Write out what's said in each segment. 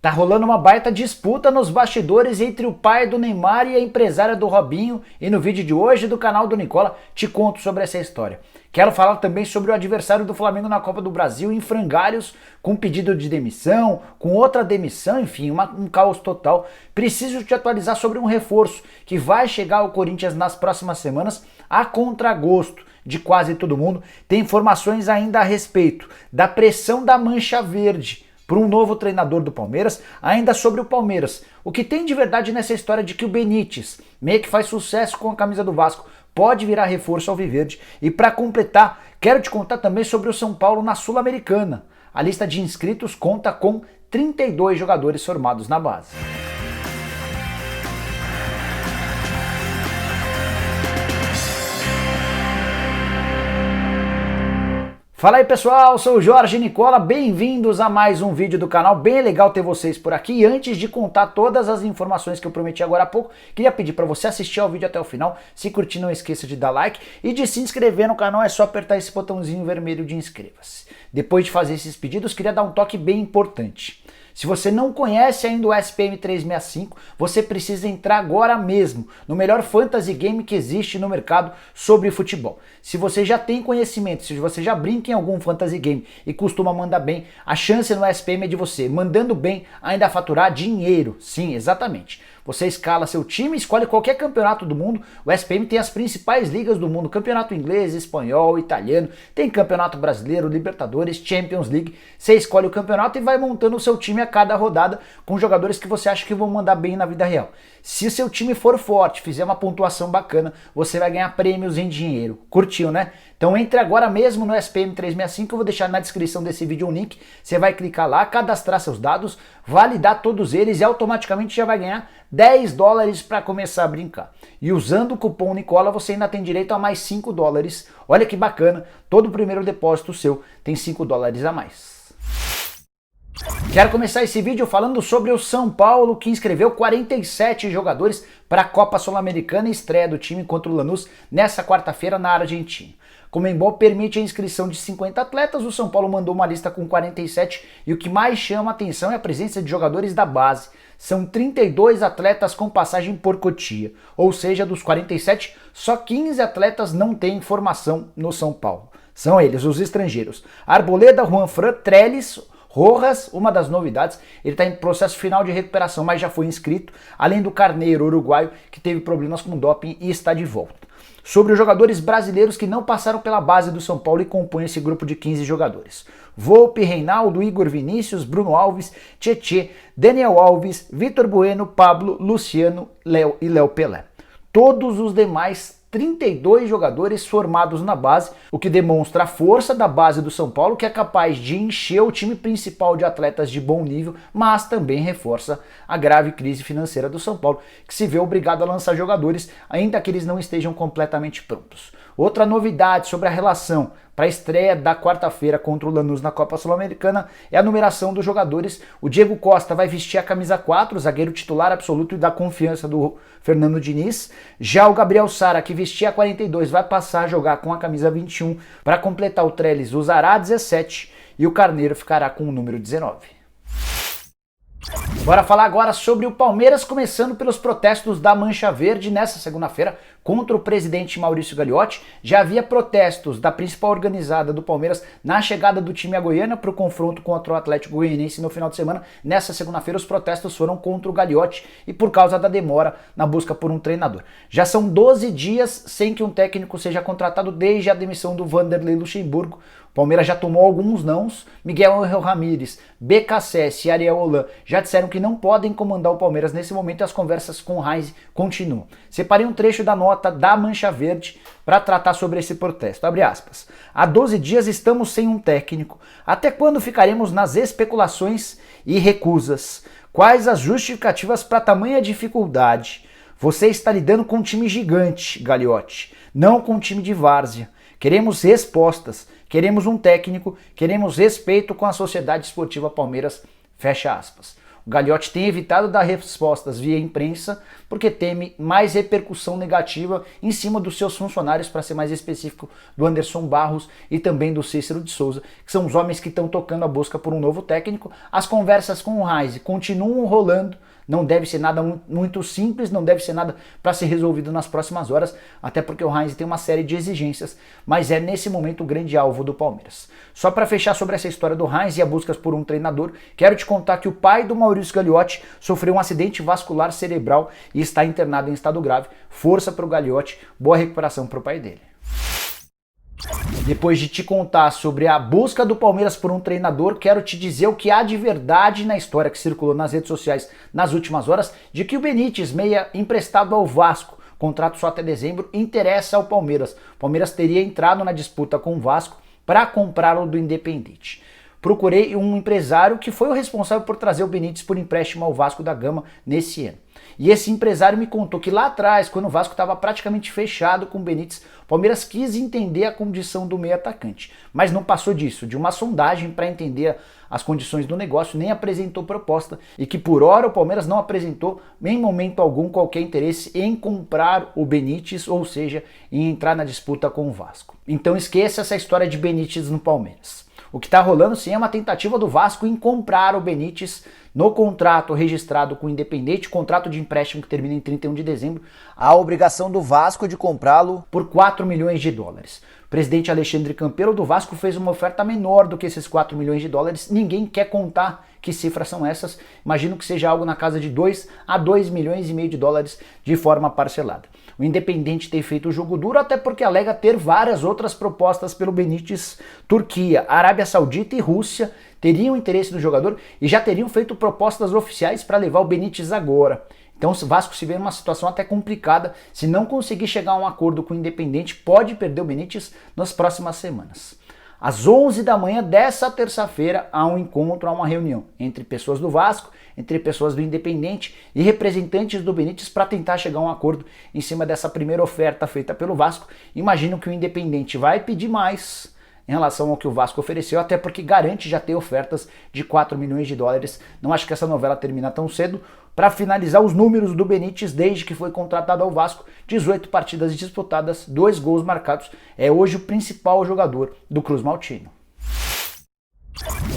Tá rolando uma baita disputa nos bastidores entre o pai do Neymar e a empresária do Robinho, e no vídeo de hoje do canal do Nicola te conto sobre essa história. Quero falar também sobre o adversário do Flamengo na Copa do Brasil em frangalhos, com pedido de demissão, com outra demissão, enfim, um caos total. Preciso te atualizar sobre um reforço que vai chegar ao Corinthians nas próximas semanas a contragosto de quase todo mundo. Tem informações ainda a respeito da pressão da Mancha Verde para um novo treinador do Palmeiras, ainda sobre o Palmeiras. O que tem de verdade nessa história de que o Benítez, meio que faz sucesso com a camisa do Vasco, pode virar reforço alviverde. E para completar, quero te contar também sobre o São Paulo na Sul-Americana. A lista de inscritos conta com 32 jogadores formados na base. Fala aí pessoal, sou o Jorge Nicola, bem-vindos a mais um vídeo do canal, bem legal ter vocês por aqui. E antes de contar todas as informações que eu prometi agora há pouco, queria pedir para você assistir ao vídeo até o final. Se curtir, não esqueça de dar like e de se inscrever no canal, é só apertar esse botãozinho vermelho de inscreva-se. Depois de fazer esses pedidos, queria dar um toque bem importante. Se você não conhece ainda o SPM 365, você precisa entrar agora mesmo no melhor fantasy game que existe no mercado sobre futebol. Se você já tem conhecimento, se você já brinca em algum fantasy game e costuma mandar bem, a chance no SPM é de você, mandando bem, ainda faturar dinheiro. Sim, exatamente. Você escala seu time, escolhe qualquer campeonato do mundo. O SPM tem as principais ligas do mundo: campeonato inglês, espanhol, italiano, tem campeonato brasileiro, Libertadores, Champions League. Você escolhe o campeonato e vai montando o seu time a cada rodada com jogadores que você acha que vão mandar bem na vida real. Se seu time for forte, fizer uma pontuação bacana, você vai ganhar prêmios em dinheiro. Curtiu, né? Então entre agora mesmo no SPM 365, eu vou deixar na descrição desse vídeo um link. Você vai clicar lá, cadastrar seus dados, validar todos eles e automaticamente já vai ganhar $10 para começar a brincar. E usando o cupom Nicola você ainda tem direito a mais $5. Olha que bacana, todo primeiro depósito seu tem $5 a mais. Quero começar esse vídeo falando sobre o São Paulo, que inscreveu 47 jogadores para a Copa Sul-Americana e estreia do time contra o Lanús nessa quarta-feira na Argentina. Conmebol permite a inscrição de 50 atletas, o São Paulo mandou uma lista com 47 e o que mais chama a atenção é a presença de jogadores da base. São 32 atletas com passagem por Cotia, ou seja, dos 47, só 15 atletas não têm formação no São Paulo. São eles, os estrangeiros: Arboleda, Juanfran, Trellis, Rojas, uma das novidades, ele está em processo final de recuperação, mas já foi inscrito, além do Carneiro, uruguaio, que teve problemas com doping e está de volta. Sobre os jogadores brasileiros que não passaram pela base do São Paulo e compõem esse grupo de 15 jogadores: Volpe, Reinaldo, Igor Vinícius, Bruno Alves, Tietê, Daniel Alves, Vitor Bueno, Pablo, Luciano, Léo e Léo Pelé. Todos os demais 32 jogadores formados na base, o que demonstra a força da base do São Paulo, que é capaz de encher o time principal de atletas de bom nível, mas também reforça a grave crise financeira do São Paulo, que se vê obrigado a lançar jogadores, ainda que eles não estejam completamente prontos. Outra novidade sobre a relação para a estreia da quarta-feira contra o Lanús na Copa Sul-Americana é a numeração dos jogadores. O Diego Costa vai vestir a camisa 4, zagueiro titular absoluto e da confiança do Fernando Diniz. Já o Gabriel Sara, que vestia a 42, vai passar a jogar com a camisa 21. Para completar, o Trellis usará a 17 e o Carneiro ficará com o número 19. Bora falar agora sobre o Palmeiras, começando pelos protestos da Mancha Verde nessa segunda-feira contra o presidente Maurício Gagliotti. Já havia protestos da principal organizada do Palmeiras na chegada do time a Goiânia para o confronto contra o Atlético Goianiense no final de semana. Nessa segunda-feira os protestos foram contra o Gagliotti e por causa da demora na busca por um treinador. Já são 12 dias sem que um técnico seja contratado desde a demissão do Vanderlei Luxemburgo. O Palmeiras já tomou alguns nãos. Miguel Ángel Ramírez, BKSS e Ariel Holan já disseram que não podem comandar o Palmeiras nesse momento e as conversas com o Heinz continuam. Separei um trecho da nota da Mancha Verde para tratar sobre esse protesto. Abre aspas. Há 12 dias estamos sem um técnico. Até quando ficaremos nas especulações e recusas? Quais as justificativas para tamanha dificuldade? Você está lidando com um time gigante, Gagliotti, não com um time de várzea. Queremos respostas, queremos um técnico, queremos respeito com a Sociedade Esportiva Palmeiras, fecha aspas. O Gagliotti tem evitado dar respostas via imprensa porque teme mais repercussão negativa em cima dos seus funcionários, para ser mais específico, do Anderson Barros e também do Cícero de Souza, que são os homens que estão tocando a busca por um novo técnico. As conversas com o Heinz continuam rolando. Não deve ser nada muito simples, não deve ser nada para ser resolvido nas próximas horas, até porque o Heinz tem uma série de exigências, mas é nesse momento o grande alvo do Palmeiras. Só para fechar sobre essa história do Heinz e a busca por um treinador, quero te contar que o pai do Maurício Gagliotti sofreu um acidente vascular cerebral e está internado em estado grave. Força para o Gagliotti, boa recuperação para o pai dele. Depois de te contar sobre a busca do Palmeiras por um treinador, quero te dizer o que há de verdade na história que circulou nas redes sociais nas últimas horas, de que o Benítez, meia emprestado ao Vasco, contrato só até dezembro, interessa ao Palmeiras. O Palmeiras teria entrado na disputa com o Vasco para comprá-lo do Independente. Procurei um empresário que foi o responsável por trazer o Benítez por empréstimo ao Vasco da Gama nesse ano. E esse empresário me contou que lá atrás, quando o Vasco estava praticamente fechado com o Benítez, o Palmeiras quis entender a condição do meio atacante, mas não passou disso, de uma sondagem para entender as condições do negócio, nem apresentou proposta, e que por hora o Palmeiras não apresentou em momento algum qualquer interesse em comprar o Benítez, ou seja, em entrar na disputa com o Vasco. Então esqueça essa história de Benítez no Palmeiras. O que está rolando sim é uma tentativa do Vasco em comprar o Benítez no contrato registrado com o Independente, contrato de empréstimo que termina em 31 de dezembro, a obrigação do Vasco de comprá-lo por 4 milhões de dólares. O presidente Alexandre Campelo do Vasco fez uma oferta menor do que esses 4 milhões de dólares, ninguém quer contar que cifras são essas, imagino que seja algo na casa de 2 a 2 milhões e meio de dólares de forma parcelada. O Independente tem feito o jogo duro, até porque alega ter várias outras propostas pelo Benítez. Turquia, Arábia Saudita e Rússia teriam interesse no jogador e já teriam feito propostas oficiais para levar o Benítez agora. Então o Vasco se vê numa situação até complicada. Se não conseguir chegar a um acordo com o Independente, pode perder o Benítez nas próximas semanas. Às 11 da manhã dessa terça-feira há um encontro, há uma reunião entre pessoas do Vasco, entre pessoas do Independente e representantes do Benítez para tentar chegar a um acordo em cima dessa primeira oferta feita pelo Vasco. Imagino que o Independente vai pedir mais em relação ao que o Vasco ofereceu, até porque garante já ter ofertas de 4 milhões de dólares. Não acho que essa novela termina tão cedo. Para finalizar os números do Benítez desde que foi contratado ao Vasco, 18 partidas disputadas, 2 gols marcados, é hoje o principal jogador do Cruz Maltino.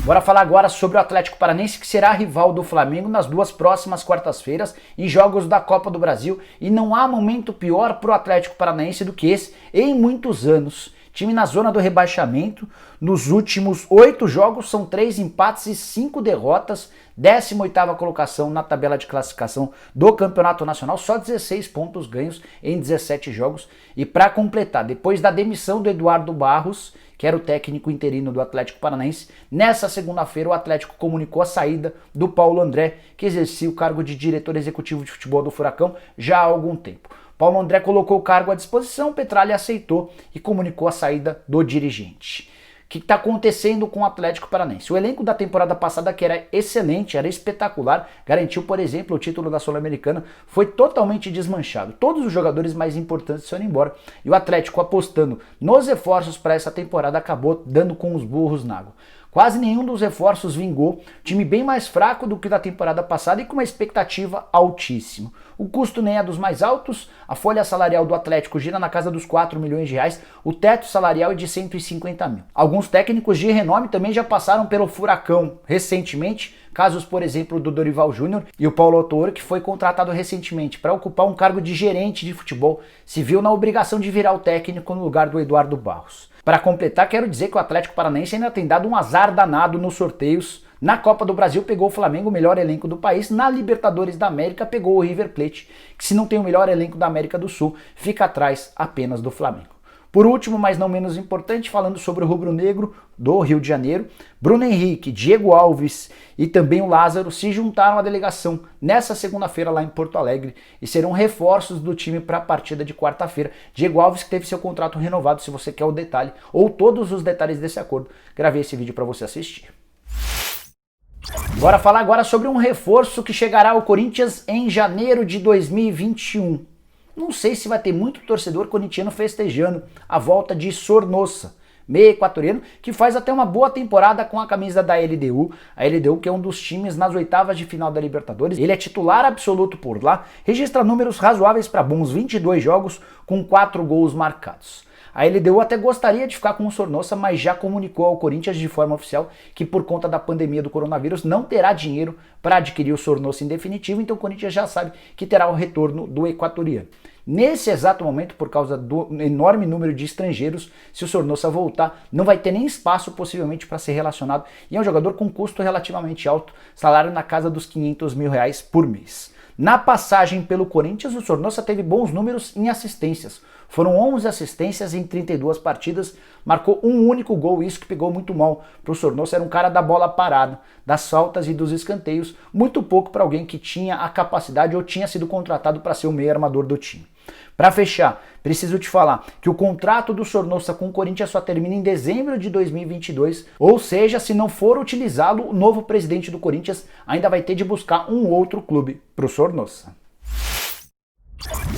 Bora falar agora sobre o Atlético Paranaense, que será rival do Flamengo nas duas próximas quartas-feiras em jogos da Copa do Brasil, e não há momento pior para o Atlético Paranaense do que esse em muitos anos. Time na zona do rebaixamento, nos últimos 8 jogos são 3 empates e 5 derrotas, 18ª colocação na tabela de classificação do Campeonato Nacional, só 16 pontos ganhos em 17 jogos. E para completar, depois da demissão do Eduardo Barros, que era o técnico interino do Atlético Paranaense, nessa segunda-feira o Atlético comunicou a saída do Paulo André, que exercia o cargo de diretor executivo de futebol do Furacão já há algum tempo. Paulo André colocou o cargo à disposição, Petralha aceitou e comunicou a saída do dirigente. O que está acontecendo com o Atlético Paranaense? O elenco da temporada passada, que era excelente, era espetacular, garantiu, por exemplo, o título da Sul-Americana, foi totalmente desmanchado. Todos os jogadores mais importantes foram embora e o Atlético, apostando nos reforços para essa temporada, acabou dando com os burros na água. Quase nenhum dos reforços vingou, time bem mais fraco do que da temporada passada e com uma expectativa altíssima. O custo nem é dos mais altos, a folha salarial do Atlético gira na casa dos 4 milhões de reais, o teto salarial é de 150 mil. Alguns técnicos de renome também já passaram pelo Furacão recentemente, casos, por exemplo, do Dorival Júnior e o Paulo Autuori, que foi contratado recentemente para ocupar um cargo de gerente de futebol, se viu na obrigação de virar o técnico no lugar do Eduardo Barros. Para completar, quero dizer que o Atlético Paranaense ainda tem dado um azar danado nos sorteios. Na Copa do Brasil pegou o Flamengo, o melhor elenco do país. Na Libertadores da América pegou o River Plate, que se não tem o melhor elenco da América do Sul, fica atrás apenas do Flamengo. Por último, mas não menos importante, falando sobre o rubro-negro do Rio de Janeiro, Bruno Henrique, Diego Alves e também o Lázaro se juntaram à delegação nessa segunda-feira lá em Porto Alegre e serão reforços do time para a partida de quarta-feira. Diego Alves, que teve seu contrato renovado, se você quer o detalhe ou todos os detalhes desse acordo, gravei esse vídeo para você assistir. Bora falar agora sobre um reforço que chegará ao Corinthians em janeiro de 2021. Não sei se vai ter muito torcedor corintiano festejando a volta de Sornosa, meio equatoriano, que faz até uma boa temporada com a camisa da LDU, a LDU que é um dos times nas oitavas de final da Libertadores. Ele é titular absoluto por lá, registra números razoáveis para bons 22 jogos com 4 gols marcados. A LDU até gostaria de ficar com o Sornosa, mas já comunicou ao Corinthians de forma oficial que por conta da pandemia do coronavírus não terá dinheiro para adquirir o Sornosa em definitivo, então o Corinthians já sabe que terá o retorno do equatoriano. Nesse exato momento, por causa do enorme número de estrangeiros, se o Sornosa voltar, não vai ter nem espaço possivelmente para ser relacionado, e é um jogador com custo relativamente alto, salário na casa dos R$500 mil por mês. Na passagem pelo Corinthians, o Sornosa teve bons números em assistências. Foram 11 assistências em 32 partidas, marcou um único gol, isso que pegou muito mal para o Sornosa. Era um cara da bola parada, das faltas e dos escanteios, muito pouco para alguém que tinha a capacidade ou tinha sido contratado para ser o meio armador do time. Para fechar, preciso te falar que o contrato do Sornosa com o Corinthians só termina em dezembro de 2022, ou seja, se não for utilizá-lo, o novo presidente do Corinthians ainda vai ter de buscar um outro clube para o Sornosa.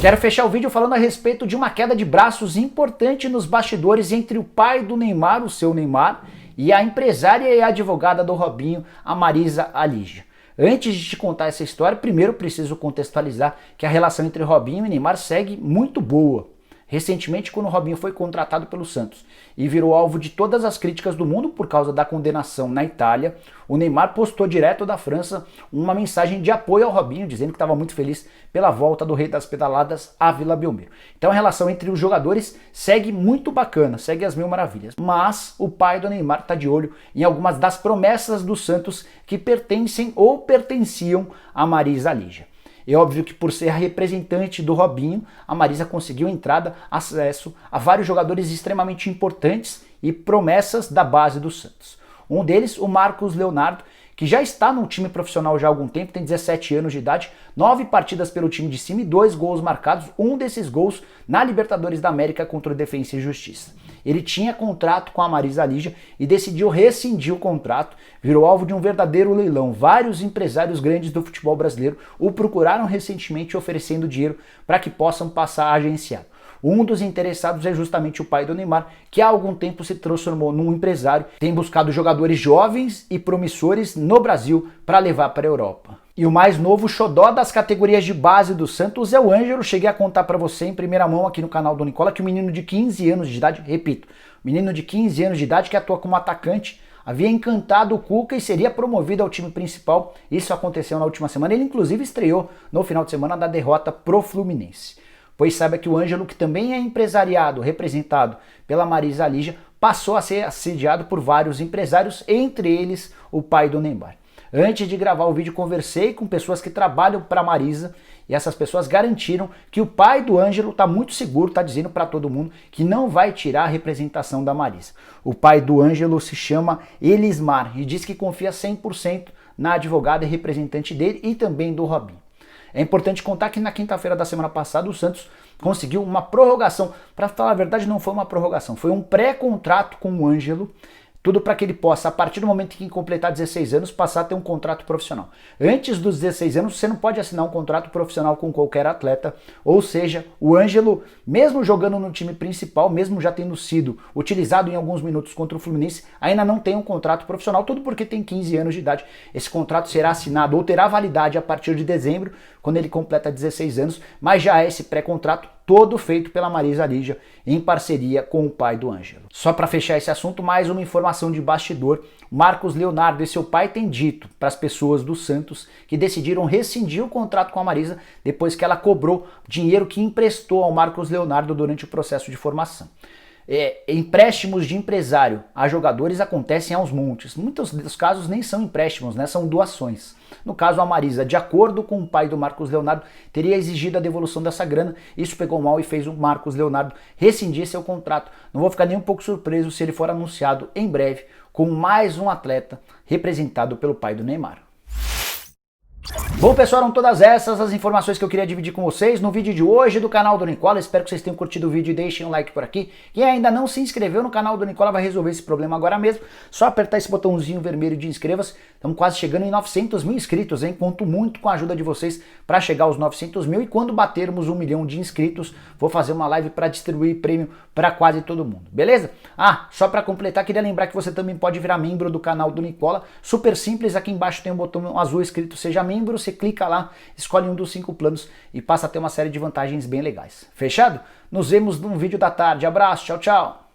Quero fechar o vídeo falando a respeito de uma queda de braços importante nos bastidores entre o pai do Neymar, o seu Neymar, e a empresária e a advogada do Robinho, a Marisa Aligia. Antes de te contar essa história, primeiro preciso contextualizar que a relação entre Robinho e Neymar segue muito boa. Recentemente, quando o Robinho foi contratado pelo Santos e virou alvo de todas as críticas do mundo por causa da condenação na Itália, o Neymar postou direto da França uma mensagem de apoio ao Robinho, dizendo que estava muito feliz pela volta do Rei das Pedaladas à Vila Belmiro. Então a relação entre os jogadores segue muito bacana, segue as mil maravilhas. Mas o pai do Neymar está de olho em algumas das promessas do Santos que pertencem ou pertenciam a Marisa Aligia. É óbvio que por ser a representante do Robinho, a Marisa conseguiu entrada, acesso a vários jogadores extremamente importantes e promessas da base do Santos. Um deles, o Marcos Leonardo, que já está no time profissional já há algum tempo, tem 17 anos de idade, 9 partidas pelo time de cima e 2 gols marcados, um desses gols na Libertadores da América contra o Defensa e Justiça. Ele tinha contrato com a Marisa Aligia e decidiu rescindir o contrato, virou alvo de um verdadeiro leilão. Vários empresários grandes do futebol brasileiro o procuraram recentemente oferecendo dinheiro para que possam passar a agenciado. Um dos interessados é justamente o pai do Neymar, que há algum tempo se transformou num empresário, tem buscado jogadores jovens e promissores no Brasil para levar para a Europa. E o mais novo xodó das categorias de base do Santos é o Ângelo. Cheguei a contar para você em primeira mão aqui no canal do Nicola que o menino de 15 anos de idade, repito, menino de 15 anos de idade que atua como atacante, havia encantado o Cuca e seria promovido ao time principal. Isso aconteceu na última semana. Ele inclusive estreou no final de semana da derrota pro Fluminense. Pois saiba que o Ângelo, que também é empresariado, representado pela Marisa Aligia, passou a ser assediado por vários empresários, entre eles o pai do Neymar. Antes de gravar o vídeo, conversei com pessoas que trabalham para a Marisa e essas pessoas garantiram que o pai do Ângelo está muito seguro, está dizendo para todo mundo que não vai tirar a representação da Marisa. O pai do Ângelo se chama Elismar e diz que confia 100% na advogada e representante dele e também do Robinho. É importante contar que na quinta-feira da semana passada o Santos conseguiu uma prorrogação. Para falar a verdade, não foi uma prorrogação, foi um pré-contrato com o Ângelo. Tudo para que ele possa, a partir do momento em que completar 16 anos, passar a ter um contrato profissional. Antes dos 16 anos, você não pode assinar um contrato profissional com qualquer atleta. Ou seja, o Ângelo, mesmo jogando no time principal, mesmo já tendo sido utilizado em alguns minutos contra o Fluminense, ainda não tem um contrato profissional, tudo porque tem 15 anos de idade. Esse contrato será assinado ou terá validade a partir de dezembro, quando ele completa 16 anos, mas já é esse pré-contrato todo feito pela Marisa Aligia em parceria com o pai do Ângelo. Só para fechar esse assunto, mais uma informação de bastidor. Marcos Leonardo e seu pai têm dito para as pessoas do Santos que decidiram rescindir o contrato com a Marisa depois que ela cobrou dinheiro que emprestou ao Marcos Leonardo durante o processo de formação. Empréstimos de empresário a jogadores acontecem aos montes. Muitos dos casos nem são empréstimos, né? São doações. No caso, a Marisa, de acordo com o pai do Marcos Leonardo, teria exigido a devolução dessa grana. Isso pegou mal e fez o Marcos Leonardo rescindir seu contrato. Não vou ficar nem um pouco surpreso se ele for anunciado em breve com mais um atleta representado pelo pai do Neymar. Bom, pessoal, eram todas essas as informações que eu queria dividir com vocês no vídeo de hoje do canal do Nicola. Espero que vocês tenham curtido o vídeo e deixem um like por aqui. Quem ainda não se inscreveu no canal do Nicola vai resolver esse problema agora mesmo. Só apertar esse botãozinho vermelho de inscreva-se. Estamos quase chegando em 900 mil inscritos, hein? Conto muito com a ajuda de vocês para chegar aos 900 mil. E quando batermos 1 milhão de inscritos, vou fazer uma live para distribuir prêmio para quase todo mundo, beleza? Ah, só para completar, queria lembrar que você também pode virar membro do canal do Nicola. Super simples, aqui embaixo tem um botão azul escrito Seja Membro. Você clica lá, escolhe um dos 5 planos e passa a ter uma série de vantagens bem legais. Fechado? Nos vemos num vídeo da tarde. Abraço, tchau, tchau!